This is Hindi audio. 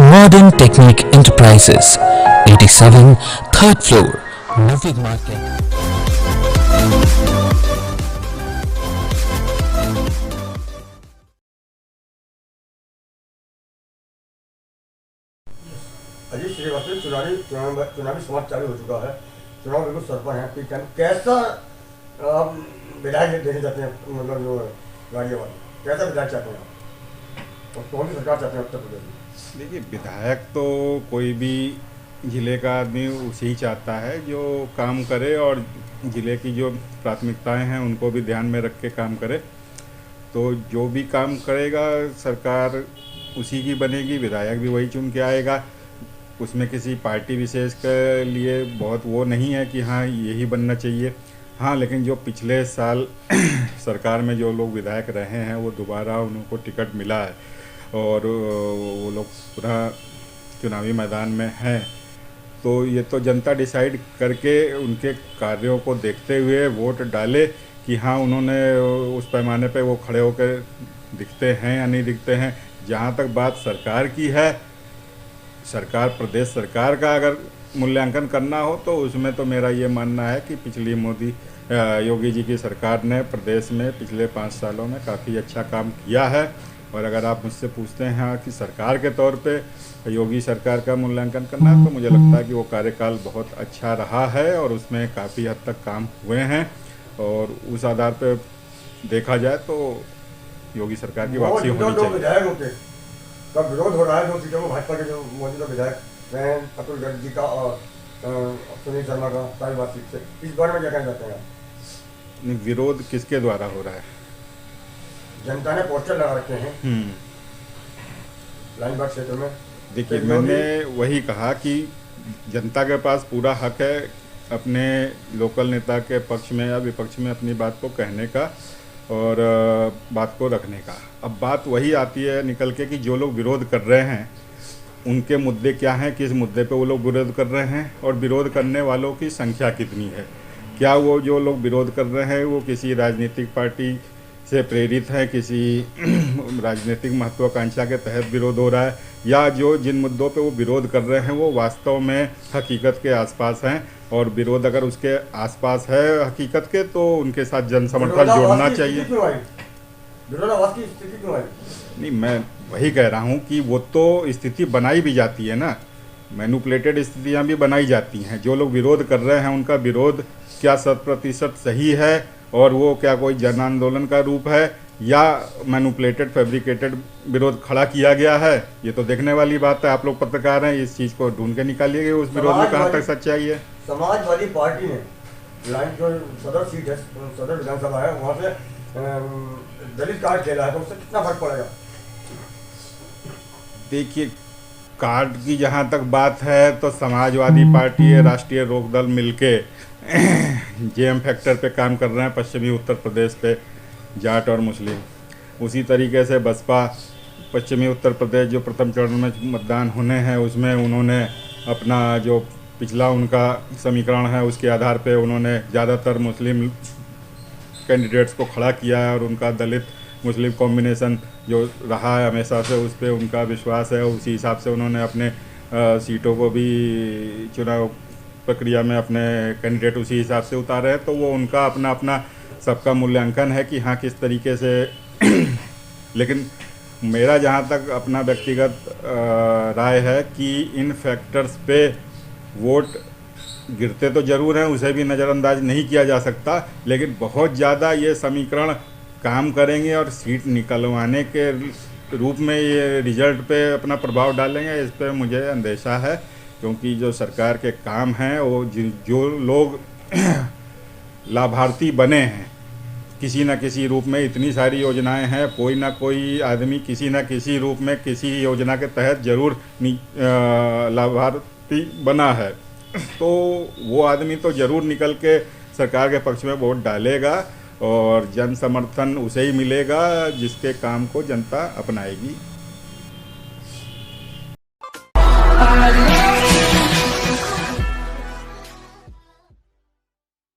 Modern Technique Enterprises, 87, 3rd floor, Navig Market. Ajit Srivastava चुनावी समाप्त चालू हो चुका है। चुनाव बिल्कुल सर पर है। कैसा आप विधायक देना चाहते हैं, मतलब जो गाड़ियों वाले कैसा विधायक चाहते हैं आप, और कौन सी सरकार चाहते हैं उत्तर प्रदेश में? देखिए, विधायक तो कोई भी ज़िले का आदमी उसे ही चाहता है जो काम करे और ज़िले की जो प्राथमिकताएं हैं उनको भी ध्यान में रख के काम करे। तो जो भी काम करेगा सरकार उसी की बनेगी, विधायक भी वही चुन के आएगा। उसमें किसी पार्टी विशेष के लिए बहुत वो नहीं है कि हाँ यही बनना चाहिए। हाँ, लेकिन जो पिछले साल सरकार में जो लोग विधायक रहे हैं वो दोबारा उनको टिकट मिला है और वो लोग पुनः चुनावी मैदान में हैं। तो ये तो जनता डिसाइड करके उनके कार्यों को देखते हुए वोट डाले कि हाँ उन्होंने उस पैमाने पे वो खड़े होकर दिखते हैं या नहीं दिखते हैं। जहाँ तक बात सरकार की है, सरकार प्रदेश सरकार का अगर मूल्यांकन करना हो तो उसमें तो मेरा ये मानना है कि पिछली योगी जी की सरकार ने प्रदेश में पिछले 5 सालों में काफ़ी अच्छा काम किया है। और अगर आप मुझसे पूछते हैं कि सरकार के तौर पे योगी सरकार का मूल्यांकन करना है तो मुझे लगता है कि वो कार्यकाल बहुत अच्छा रहा है और उसमें काफ़ी हद तक काम हुए हैं। और उस आधार पे देखा जाए तो योगी सरकार की वापसी होनी चाहिए। विधायक का विरोध हो रहा है, जो सीटों को भाजपा के जो मौजूदा विधायक हैं, अतुल गर्ग जी का और सुनील शर्मा का साहिबाद सीट से, इस बारे में क्या कहना चाहते हैं? विरोध किसके द्वारा हो रहा है? जनता ने पोस्टर लगा रखे हैं लाइनबाग क्षेत्र में। देखिए, मैंने वही कहा कि जनता के पास पूरा हक है अपने लोकल नेता के पक्ष में या विपक्ष में अपनी बात को कहने का और बात को रखने का। अब बात वही आती है निकल के कि जो लोग विरोध कर रहे हैं उनके मुद्दे क्या हैं, किस मुद्दे पे वो लोग विरोध कर रहे हैं और विरोध करने वालों की संख्या कितनी है। क्या वो जो लोग विरोध कर रहे हैं वो किसी राजनीतिक पार्टी से प्रेरित है, किसी राजनीतिक महत्वाकांक्षा के तहत विरोध हो रहा है, या जो जिन मुद्दों पे वो विरोध कर रहे हैं वो वास्तव में हकीकत के आसपास हैं और विरोध अगर उसके आसपास है हकीकत के तो उनके साथ जन समर्थन जोड़ना चाहिए। नहीं, मैं वही कह रहा हूँ कि वो तो स्थिति बनाई भी जाती है ना, मैनिपुलेटेड स्थितियाँ भी बनाई जाती हैं। जो लोग विरोध कर रहे हैं उनका विरोध क्या 100% सही है और वो क्या कोई जन आंदोलन का रूप है या मैनिपुलेटेड फैब्रिकेटेड विरोध खड़ा किया गया है, ये तो देखने वाली बात है। आप लोग पत्रकार हैं, इस चीज़ को ढूंढ के निकालिएगा उस विरोध में कहाँ तक सच्चाई है। समाजवादी पार्टी ने लाइन जो सदर सीट है, सदर विधानसभा है, वहाँ से दलित कार्ड खेला है, तो उससे कितना फर्क पड़ेगा? देखिए, कार्ड की जहाँ तक बात है तो समाजवादी पार्टी है, राष्ट्रीय लोकदल मिलके जेएम फैक्टर पे काम कर रहे हैं पश्चिमी उत्तर प्रदेश पे, जाट और मुस्लिम। उसी तरीके से बसपा पश्चिमी उत्तर प्रदेश जो प्रथम चरण में मतदान होने हैं उसमें उन्होंने अपना जो पिछला उनका समीकरण है उसके आधार पे उन्होंने ज़्यादातर मुस्लिम कैंडिडेट्स को खड़ा किया है और उनका दलित मुस्लिम कॉम्बिनेशन जो रहा है हमेशा से उस पर उनका विश्वास है। उसी हिसाब से उन्होंने अपने सीटों को भी चुनाव प्रक्रिया में अपने कैंडिडेट उसी हिसाब से उतारे हैं। तो वो उनका अपना अपना सबका मूल्यांकन है कि हाँ किस तरीके से लेकिन मेरा जहाँ तक अपना व्यक्तिगत राय है कि इन फैक्टर्स पे वोट गिरते तो ज़रूर हैं, उसे भी नज़रअंदाज नहीं किया जा सकता, लेकिन बहुत ज़्यादा ये समीकरण काम करेंगे और सीट निकलवाने के रूप में ये रिजल्ट पे अपना प्रभाव डालेंगे, इस पे मुझे अंदेशा है। क्योंकि जो सरकार के काम हैं वो जो लोग लाभार्थी बने हैं किसी न किसी रूप में, इतनी सारी योजनाएं हैं, कोई ना कोई आदमी किसी न किसी रूप में किसी योजना के तहत ज़रूर लाभार्थी बना है, तो वो आदमी तो ज़रूर निकल के सरकार के पक्ष में वोट डालेगा और जन समर्थन उसे ही मिलेगा जिसके काम को जनता अपनाएगी।